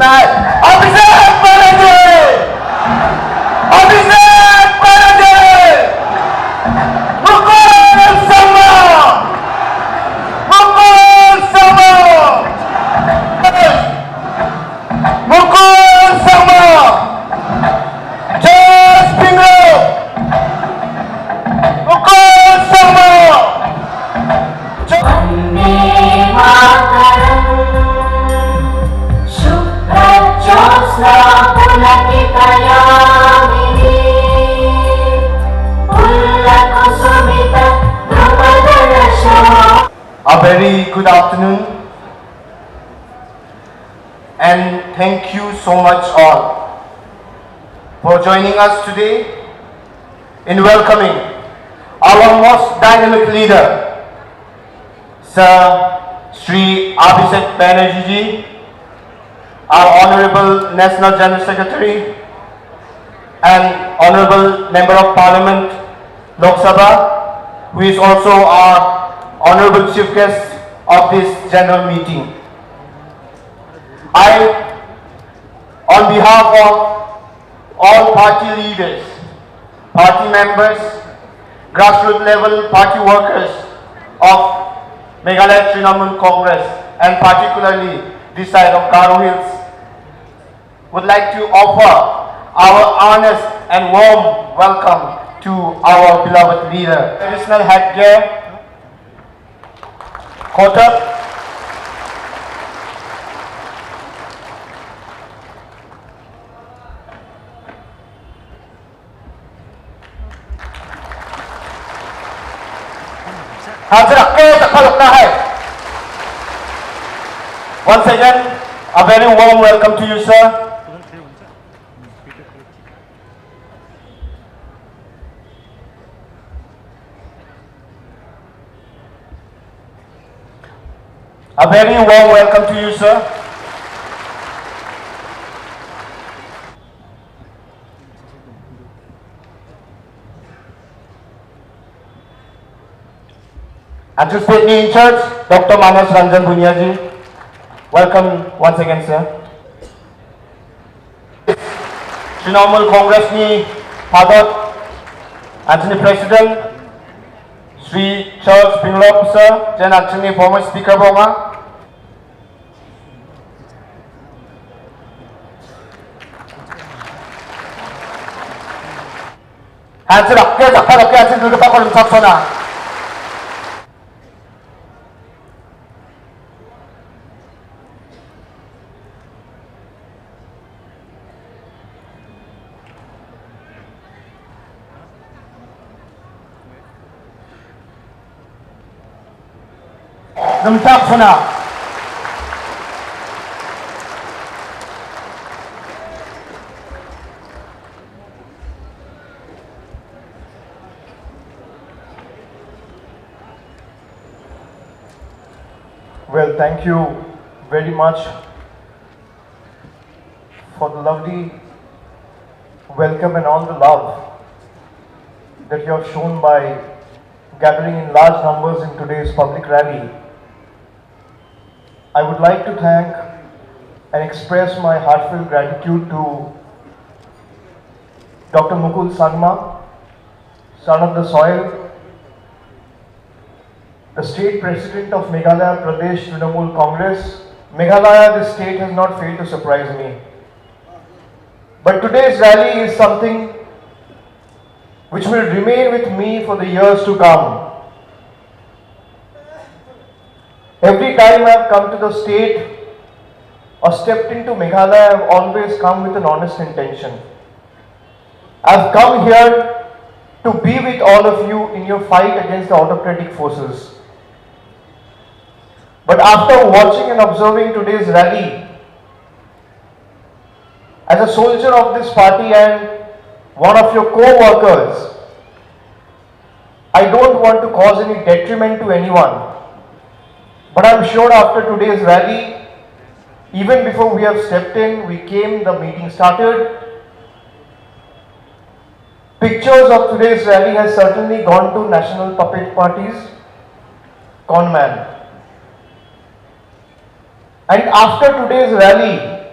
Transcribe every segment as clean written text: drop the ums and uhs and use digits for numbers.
सकता है। अभिषेक बानर्जी, अभिषेक बानर्जी, मुकुल शर्मा, मुकुल शर्मा, मुकुल शर्मा, जस पिंगलो, Mukul Sharma. A very good afternoon and thank you so much all for joining us today in welcoming our most dynamic leader, Sir Shri Abishek Banerjee, our Honorable National General Secretary and Honorable Member of Parliament, Lok Sabha, who is also our Honorable Chief Guest of this General Meeting. I, on behalf of all party leaders, party members, grassroots level party workers of Meghalaya Trinamool Congress and particularly this side of Garo Hills, would like to offer our honest and warm welcome to our beloved leader. Traditional headgear, kotak, once again, a very warm welcome to you, sir. A very warm welcome to you, sir. And to state me in church, Dr. Manas Ranjan Buniaji. Welcome once again, sir. Trinamool Congress ni Father Anthony President, Sri Charles Pinglop, sir, Jan Anthony former Speaker Bonga. Hands up, hands up, hands up, dulu Pak Kolom Saksona. Well, thank you very much for the lovely welcome and all the love that you have shown by gathering in large numbers in today's public rally. I would like to thank and express my heartfelt gratitude to Dr. Mukul Sharma, son of the soil, the state president of Meghalaya Pradesh Trinamool Congress. Meghalaya, the state, has not failed to surprise me. But today's rally is something which will remain with me for the years to come. Every time I have come to the state or stepped into Meghalaya, I have always come with an honest intention. I have come here to be with all of you in your fight against the autocratic forces. But after watching and observing today's rally, as a soldier of this party and one of your co-workers, I don't want to cause any detriment to anyone. But I'm sure after today's rally, even before we have stepped in, we came, the meeting started. Pictures of today's rally has certainly gone to national puppet parties, conman. And after today's rally,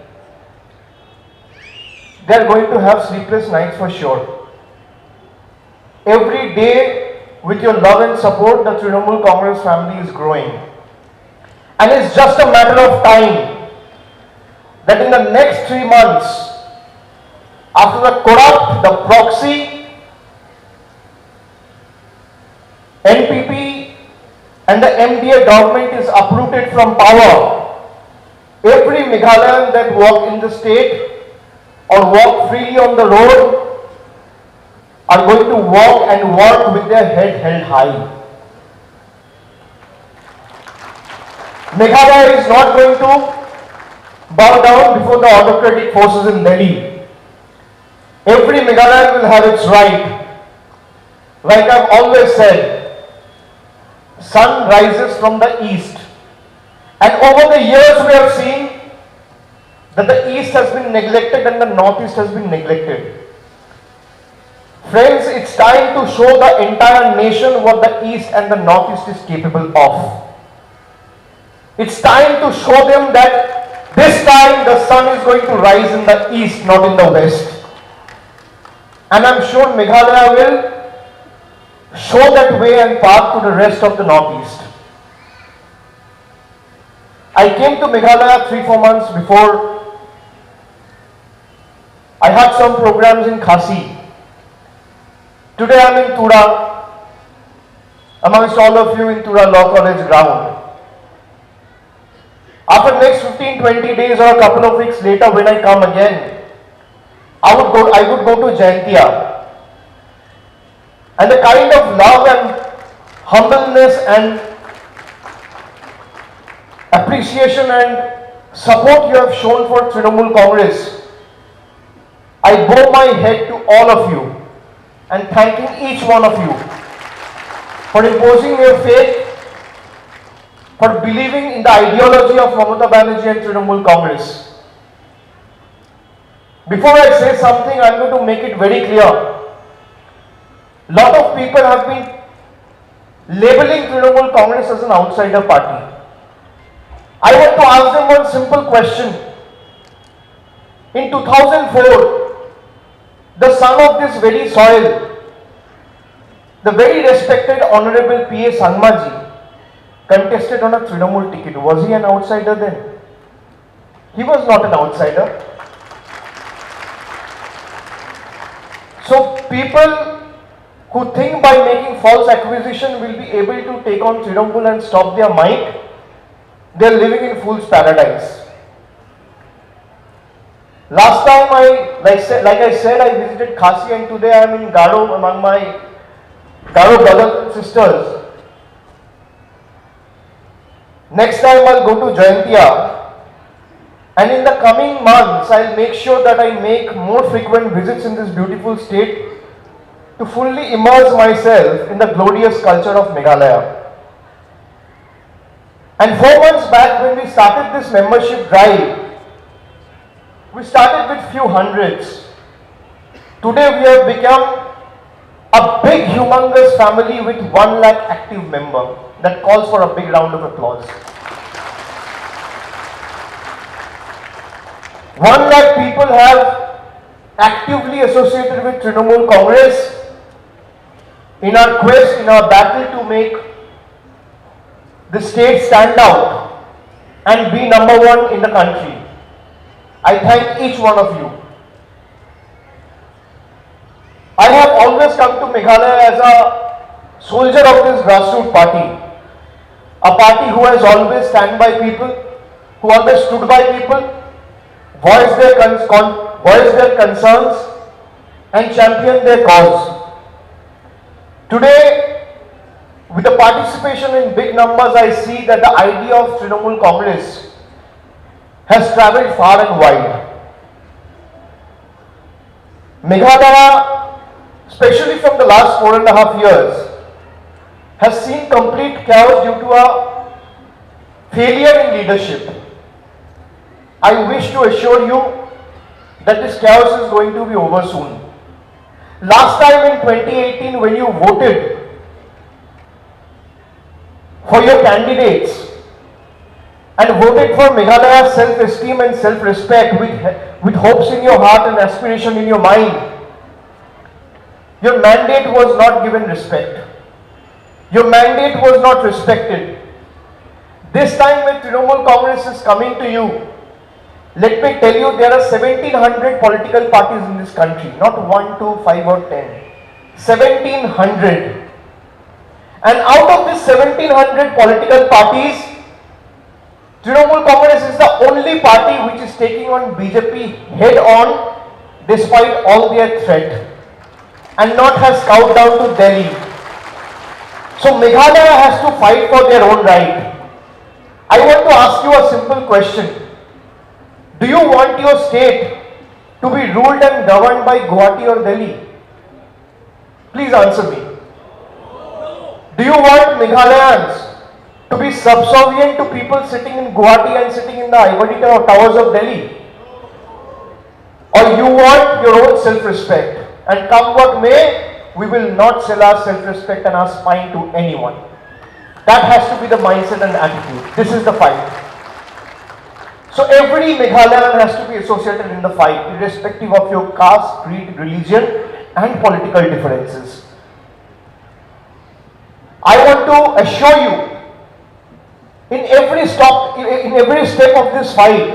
they are going to have sleepless nights for sure. Every day, with your love and support, the Trinamool Congress family is growing. And it's just a matter of time that in the next 3 months, after the corrupt, the proxy, NPP and the MDA government is uprooted from power, every Meghalayan that walk in the state or walk freely on the road are going to walk and work with their head held high. Meghalaya is not going to bow down before the autocratic forces in Delhi. Every Meghalayan will have its right. Like I've always said, sun rises from the east. And over the years we have seen that the east has been neglected and the northeast has been neglected. Friends, it's time to show the entire nation what the east and the northeast is capable of. It's time to show them that this time the sun is going to rise in the east, not in the west. And I'm sure Meghalaya will show that way and path to the rest of the northeast. I came to Meghalaya 3-4 months before. I had some programs in Khasi. Today I'm in Tura, amongst all of you in Tura Law College ground. After next 15-20 days or a couple of weeks later, when I come again, I would go to Jaintia. And the kind of love and humbleness and appreciation and support you have shown for Trinamool Congress, I bow my head to all of you and thanking each one of you for imposing your faith, for believing in the ideology of Banerjee and Trinamool Congress. Before I say something, I'm going to make it very clear. Lot of people have been labeling Trinamool Congress as an outsider party. I want to ask them one simple question. In 2004, the son of this very soil, the very respected Honorable P.A. Sangmaji, contested on a Trinamool ticket. Was he an outsider then? He was not an outsider. So people who think by making false accusation will be able to take on Trinamool and stop their might, they are living in fool's paradise. Last time like I said, I visited Khasi, and today I am in Garo among my Garo brothers and sisters. Next time I'll go to Jaintia, and in the coming months I'll make sure that I make more frequent visits in this beautiful state to fully immerse myself in the glorious culture of Meghalaya. And 4 months back, when we started this membership drive, we started with few hundreds. Today we have become a big humongous family with 1 lakh active member. That calls for a big round of applause. 1 lakh people have actively associated with Trinamool Congress in our quest, in our battle to make the state stand out and be #1 in the country. I thank each one of you. I have always come to Meghalaya as a soldier of this grassroots party. A party who has always stand by people, who always stood by people, voiced their concerns and championed their cause. Today, with the participation in big numbers, I see that the idea of Trinamool Congress has travelled far and wide. Meghalaya, especially from the last 4.5 years, has seen complete chaos due to a failure in leadership. I wish to assure you that this chaos is going to be over soon. Last time in 2018, when you voted for your candidates and voted for Meghalaya's self-esteem and self-respect with hopes in your heart and aspiration in your mind, your mandate was not given respect. Your mandate was not respected. This time when Trinamool Congress is coming to you, let me tell you, there are 1700 political parties in this country, not 1, 2, 5 or 10. 1700. And out of these 1700 political parties, Trinamool Congress is the only party which is taking on BJP head on despite all their threat and not has scouted down to Delhi. So Meghalaya has to fight for their own right. I want to ask you a simple question. Do you want your state to be ruled and governed by Guwahati or Delhi? Please answer me. Do you want Meghalayans to be subservient to people sitting in Guwahati and sitting in the ivory towers of Delhi? Or you want your own self-respect? And come what may, we will not sell our self-respect and our spine to anyone. That has to be the mindset and attitude. This is the fight. So every Meghalayan has to be associated in the fight, irrespective of your caste, creed, religion and political differences. I want to assure you, in every step of this fight,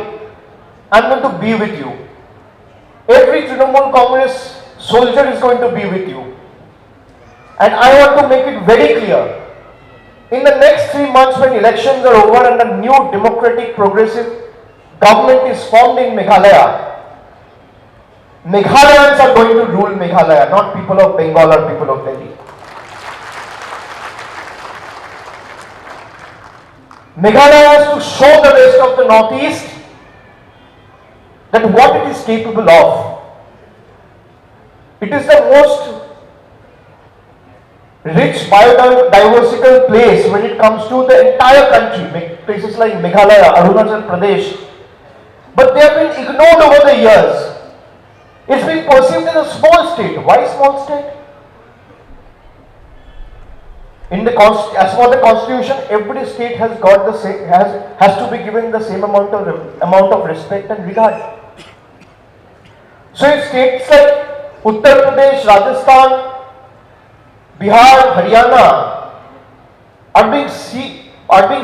I am going to be with you. Every Trinamool Congress soldier is going to be with you. And I want to make it very clear, in the next 3 months when elections are over and a new democratic progressive government is formed in Meghalaya, Meghalayans are going to rule Meghalaya, not people of Bengal or people of Delhi. Meghalaya has to show the rest of the Northeast that what it is capable of. It is the most rich biodiversical place when it comes to the entire country, places like Meghalaya, Arunachal Pradesh. But they have been ignored over the years. It's been perceived as a small state. Why small state? As for the constitution, every state has got the same, has to be given the same amount of respect and regard. So if states like Uttar Pradesh, Rajasthan, Bihar, Haryana are being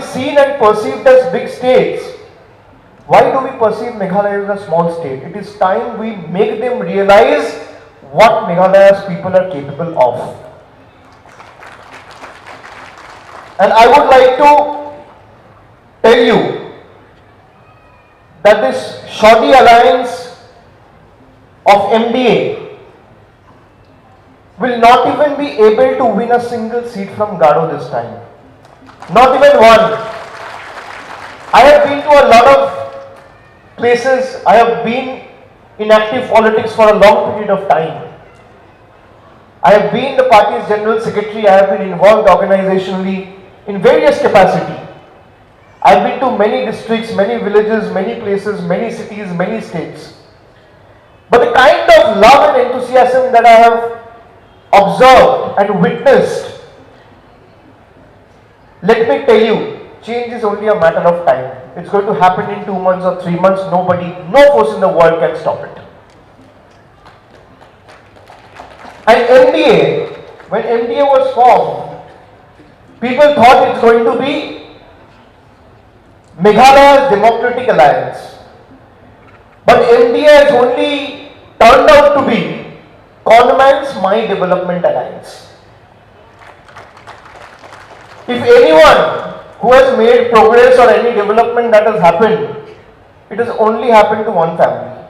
seen and perceived as big states, why do we perceive Meghalaya as a small state? It is time we make them realize what Meghalaya's people are capable of. And I would like to tell you that this shoddy alliance of MDA will not even be able to win a single seat from Garo this time. Not even one. I have been to a lot of places. I have been in active politics for a long period of time. I have been the party's general secretary. I have been involved organizationally in various capacity. I have been to many districts, many villages, many places, many cities, many states. But the kind of love and enthusiasm that I have observed and witnessed, let me tell you, change is only a matter of time. It's going to happen in 2 months or 3 months. Nobody, no force in the world can stop it. And MDA, when MDA was formed, people thought it's going to be Meghalaya's Democratic Alliance. But MDA has only turned out to be Conrad's My Development Alliance. If anyone who has made progress or any development that has happened, it has only happened to one family,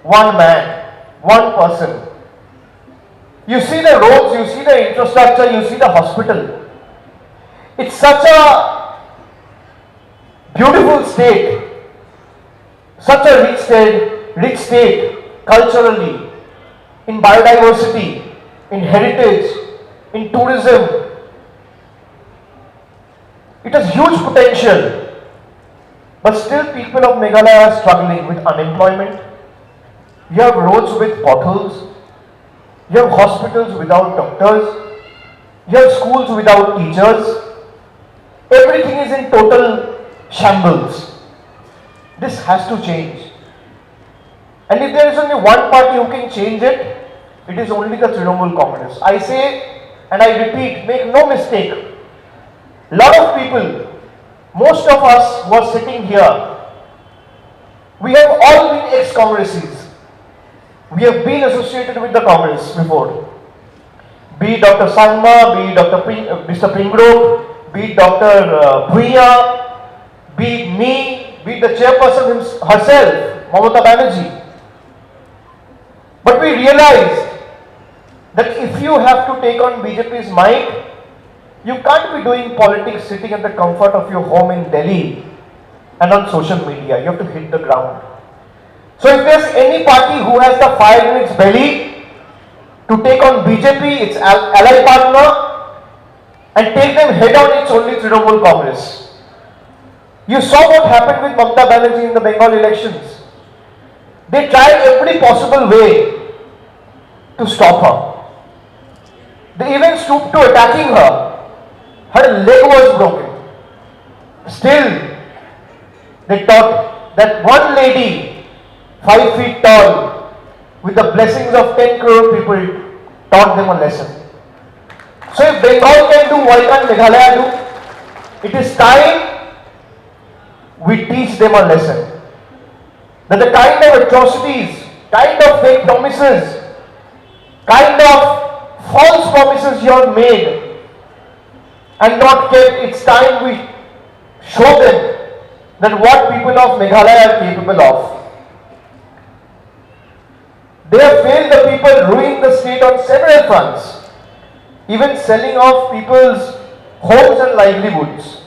one man, one person. You see the roads, you see the infrastructure, you see the hospital. It's such a beautiful state, such a rich state culturally, in biodiversity, in heritage, in tourism. It has huge potential, but still people of Meghalaya are struggling with unemployment. You have roads with potholes, you have hospitals without doctors, you have schools without teachers. Everything is in total shambles. This has to change. And if there is only one party who can change it, it is only the Trinamool Congress. I say and I repeat, make no mistake. Lot of people, most of us who are sitting here, we have all been ex-Congresses. We have been associated with the Congress before. Be it Dr. Sangma, be it Mr. Pingrove, be it Dr. Bhuiya, be it me, be it the chairperson herself, Mamata Banerjee. But we realized that if you have to take on BJP's might, you can't be doing politics sitting at the comfort of your home in Delhi and on social media. You have to hit the ground. So if there's any party who has the fire in its belly to take on BJP, its ally partner, and take them head on, it's only Trinamool Congress. You saw what happened with Mamata Banerjee in the Bengal elections. They tried every possible way to stop her. They even stooped to attacking her. Her leg was broken. Still, they thought that one lady, 5 feet tall, with the blessings of 10 crore people, taught them a lesson. So if Bengal can do, why can't Meghalaya do? It is time we teach them a lesson. That the kind of atrocities, kind of fake promises, kind of false promises you have made and not kept, it's time we show them that what people of Meghalaya are capable of. They have failed the people, ruined the state on several fronts, even selling off people's homes and livelihoods.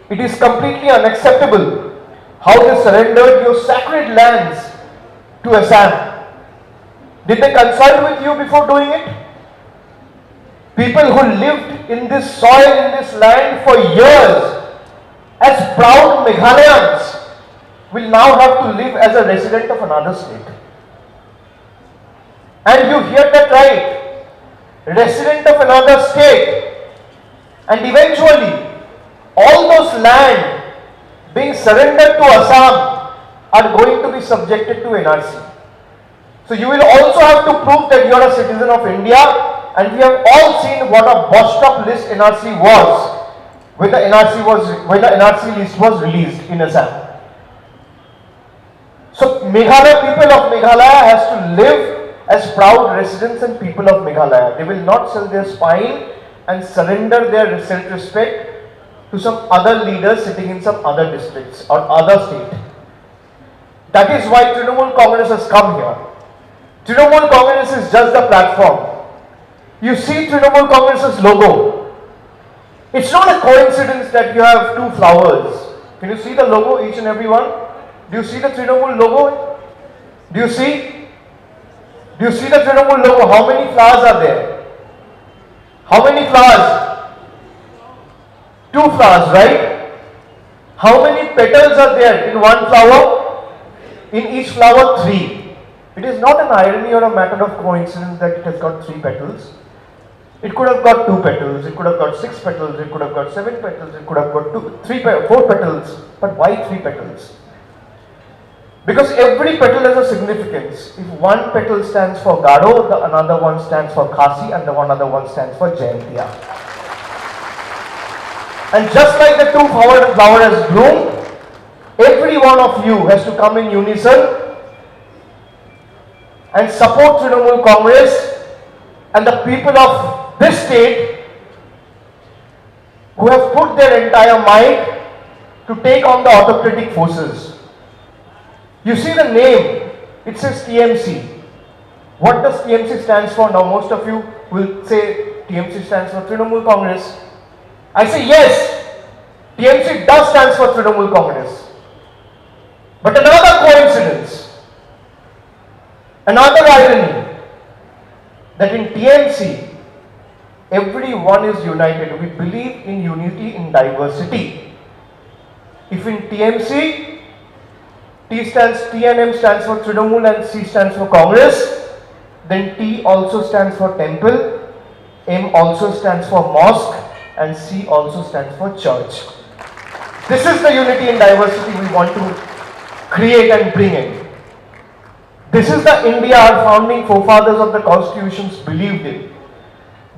It is completely unacceptable how they surrendered your sacred lands to Assam. Did they consult with you before doing it? People who lived in this soil, in this land for years, as proud Meghalayans, will now have to live as a resident of another state. And you hear that right, resident of another state, and eventually all those land being surrendered to Assam are going to be subjected to NRC. So you will also have to prove that you are a citizen of India, and we have all seen what a botched up list NRC was when the NRC list was released in Assam. So Meghalaya, people of Meghalaya has to live as proud residents and people of Meghalaya. They will not sell their spine and surrender their self-respect to some other leaders sitting in some other districts or other state. That is why Trinamool Congress has come here. Trinamool Congress is just the platform. You see Trinamool Congress's logo. It's not a coincidence that you have two flowers. Can you see the logo, each and every one? Do you see the Trinamool logo? Do you see? Do you see the Trinamool logo? How many flowers are there? How many flowers? 2 flowers, right? How many petals are there in one flower? In each flower, 3. It is not an irony or a matter of coincidence that it has got 3 petals. It could have got 2 petals, it could have got 6 petals, it could have got 7 petals, it could have got 4 petals. But why 3 petals? Because every petal has a significance. If one petal stands for Garo, the another one stands for Khasi, and the another one stands for Jaintia. And just like the 2 flower has bloomed, every one of you has to come in unison and support Trinamool Congress and the people of this state who have put their entire might to take on the autocratic forces. You see the name, it says TMC. What does TMC stands for? Now most of you will say TMC stands for Trinamool Congress. I say yes, TMC does stand for Trinamool Congress. But another coincidence, another irony, that in TMC, everyone is united. We believe in unity in diversity. If in TMC, TNM stands for Trinamool and C stands for Congress, then T also stands for temple, M also stands for mosque, and C also stands for church. This is the unity and diversity we want to create and bring in. This is the India our founding forefathers of the constitutions believed in.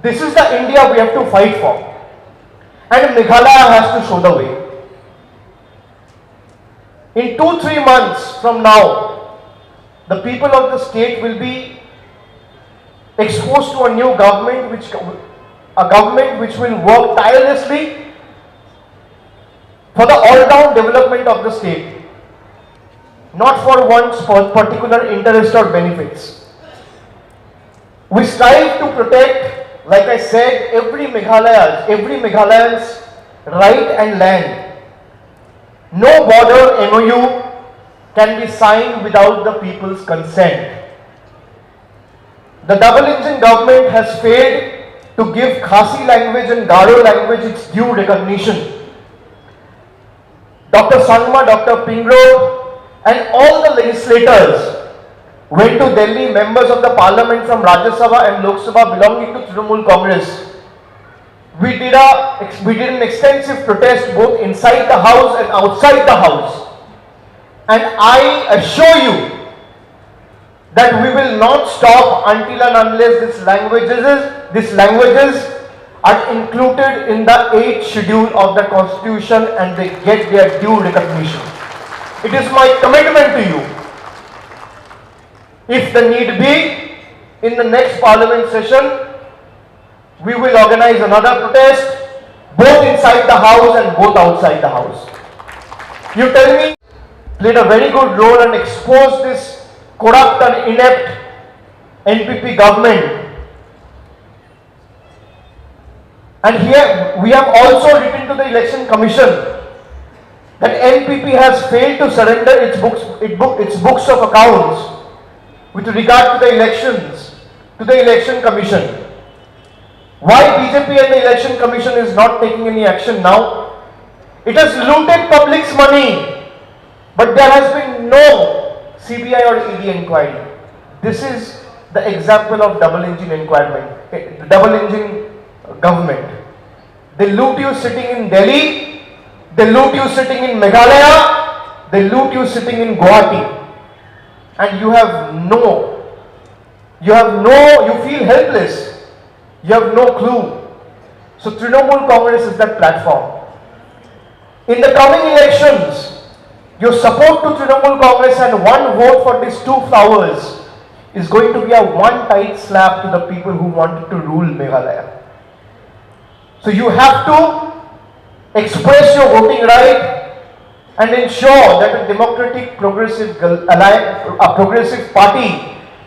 This is the India we have to fight for. And Meghalaya has to show the way. In 2-3 months from now, the people of the state will be exposed to a new government, which will work tirelessly for the all-round development of the state, not for one's particular interest or benefits. We strive to protect, like I said, every Meghalayan's right and land. No border MOU can be signed without the people's consent. The double engine government has failed to give Khasi language and Garo language its due recognition. Dr. Sangma, Dr. Pingro and all the legislators went to Delhi, members of the parliament from Rajya Sabha and Lok Sabha belonging to Trinamool Congress. We did an extensive protest both inside the house and outside the house. And I assure you that we will not stop until and unless these languages are included in the 8th schedule of the constitution and they get their due recognition. It is my commitment to you. If the need be, in the next parliament session, we will organize another protest, both inside the house and both outside the house. You tell me, played a very good role and exposed this corrupt and inept NPP government. And here we have also written to the Election Commission that NPP has failed to surrender its books of accounts with regard to the elections to the Election Commission. Why BJP and the Election Commission is not taking any action now? It has looted public's money, but there has been no CBI or ED inquiry. This is the example of double engine government. They loot you sitting in Delhi, they loot you sitting in Meghalaya, they loot you sitting in Guwahati, and you feel helpless. You have no clue. So Trinamool Congress is that platform. In the coming elections, your support to Trinamool Congress and one vote for these 2 flowers is going to be a one tight slap to the people who wanted to rule Meghalaya. So you have to express your voting right and ensure that a democratic progressive party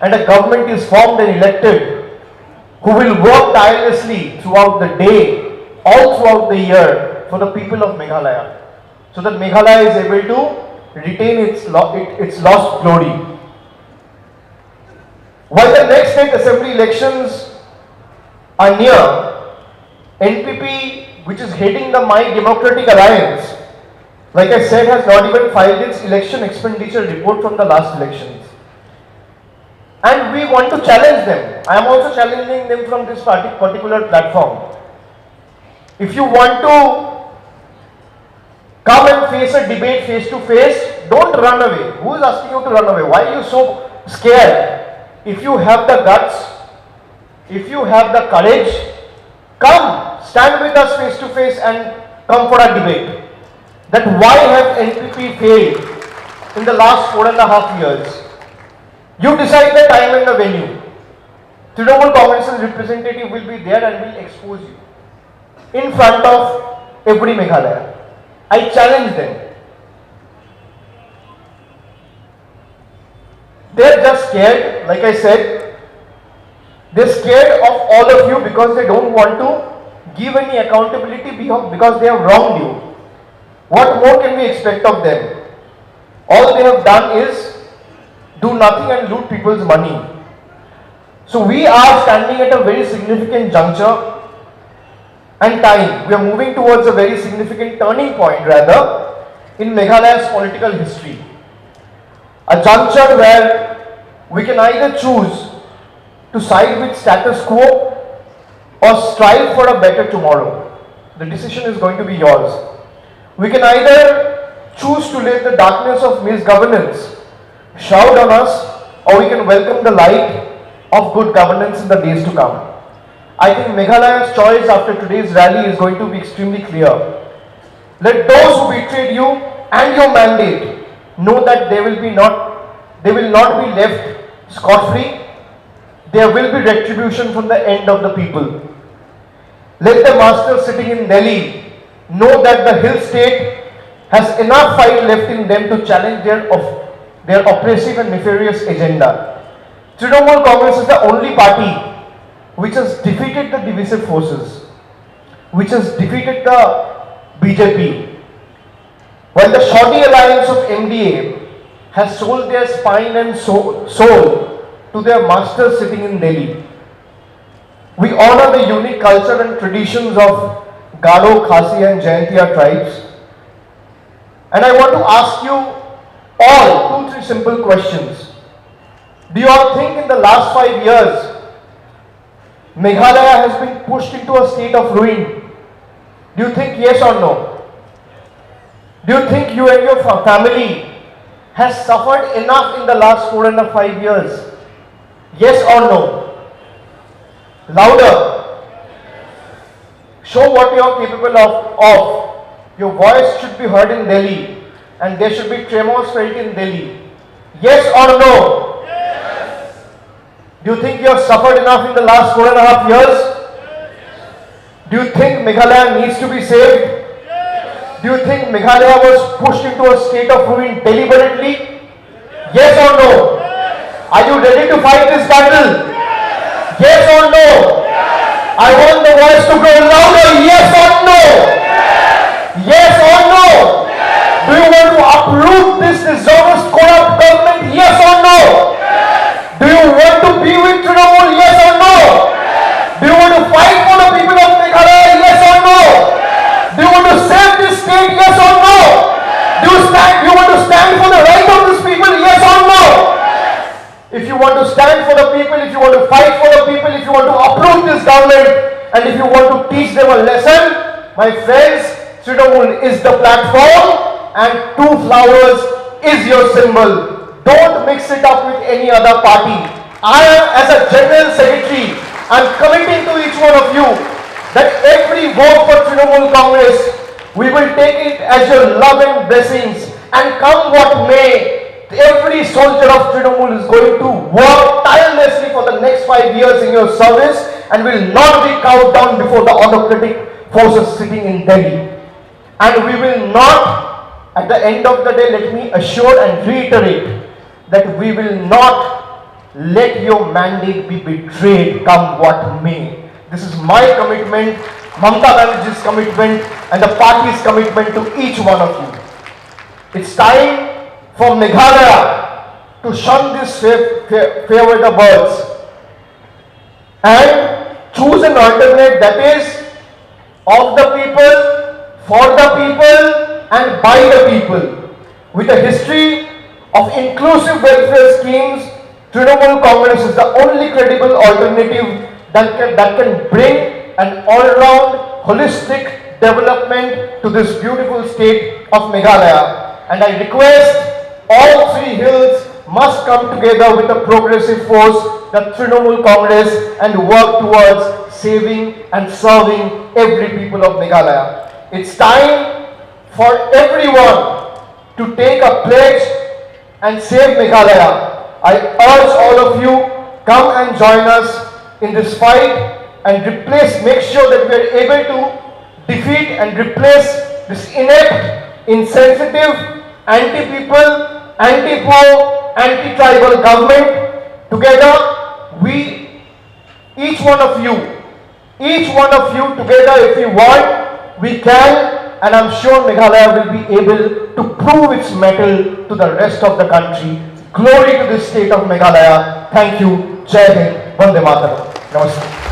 and a government is formed and elected who will work tirelessly throughout the day, all throughout the year for the people of Meghalaya, so that Meghalaya is able to retain its lost glory. While the next state assembly elections are near, NPP, which is heading the My Democratic Alliance, like I said, has not even filed its election expenditure report from the last elections. And we want to challenge them. I am also challenging them from this particular platform. If you want to come and face a debate face to face, don't run away. Who is asking you to run away? Why are you so scared? If you have the guts, if you have the courage, come, stand with us face to face and come for a debate. That why have NPP failed in the last 4.5 years? You decide the time and the venue. Trinamool Congress's representative will be there and will expose you in front of every Meghalaya. I challenge them. They're just scared, like I said. They're scared of all of you because they don't want to give any accountability because they have wronged you. What more can we expect of them? All they have done is do nothing and loot people's money. So we are standing at a very significant juncture and time. We are moving towards a very significant turning point rather in Meghalaya's political history. A juncture where we can either choose to side with status quo or strive for a better tomorrow. The decision is going to be yours. We can either choose to let the darkness of misgovernance shroud on us, or we can welcome the light of good governance in the days to come. I think Meghalaya's choice after today's rally is going to be extremely clear. Let those who betrayed you and your mandate know that they will not be left scot-free. There will be retribution from the end of the people. Let the masters sitting in Delhi know that the hill state has enough fight left in them to challenge their oppressive and nefarious agenda. Trinamool Congress is the only party which has defeated the divisive forces, which has defeated the BJP, while the shoddy alliance of MDA has sold their spine and soul to their masters sitting in Delhi. We honor the unique culture and traditions of Garo, Khasi and Jaintia tribes. And I want to ask you all 2-3 simple questions. Do you all think in the last 5 years, Meghalaya has been pushed into a state of ruin? Do you think yes or no? Do you think you and your family has suffered enough in the last 4.5 years? Yes or no? Louder. Show what you are capable of. Your voice should be heard in Delhi, and there should be tremors felt in Delhi. Yes or no? Do you think you have suffered enough in the last 4.5 years? Do you think Meghalaya needs to be saved? Do you think Meghalaya was pushed into a state of ruin deliberately? Yes or no? Are you ready to fight this battle? Yes or no? I want the voice to grow louder. Yes or no? Yes or no? Do you want to uproot this dishonest, corrupt government? Yes or no? Do you want to be with Trinamool? Yes or no? Do you want to fight for the people of Meghalaya? Yes or no? Do you want to save this state? Yes or no? Do you want to stand for the right of these people? Yes or no? If you want to stand for the people, if you want to fight for the people, if you want to uproot this government, and if you want to teach them a lesson, my friends, Trinamool is the platform and 2 flowers is your symbol. Don't mix it up with any other party. I am, as a General Secretary, I am committing to each one of you that every vote for Trinamool Congress, we will take it as your love and blessings, and come what may, every soldier of Trinamool is going to work tirelessly for the next 5 years in your service and will not be cowed down before the autocratic forces sitting in Delhi. And we will not, at the end of the day, let me assure and reiterate that we will not let your mandate be betrayed come what may. This is my commitment, Mamata Banerjee's commitment, and the party's commitment to each one of you. It's time for Meghalaya to shun this fair weather birds and choose an alternate that is of the people, for the people, and by the people. With a history of inclusive welfare schemes, Trinamool Congress is the only credible alternative that can bring an all-round holistic development to this beautiful state of Meghalaya. And I request all 3 hills must come together with a progressive force, the Trinamool Congress, and work towards saving and serving every people of Meghalaya. It's time for everyone to take a pledge and save Meghalaya. I urge all of you, come and join us in this fight and make sure that we are able to defeat and replace this inept, insensitive, anti-people, anti-poor, anti-tribal government. Together, each one of you together, if we want, we can, and I'm sure Meghalaya will be able to prove its mettle to the rest of the country. Glory to the state of Meghalaya. Thank you. Jai Hind. Vande Mataram. Namaste.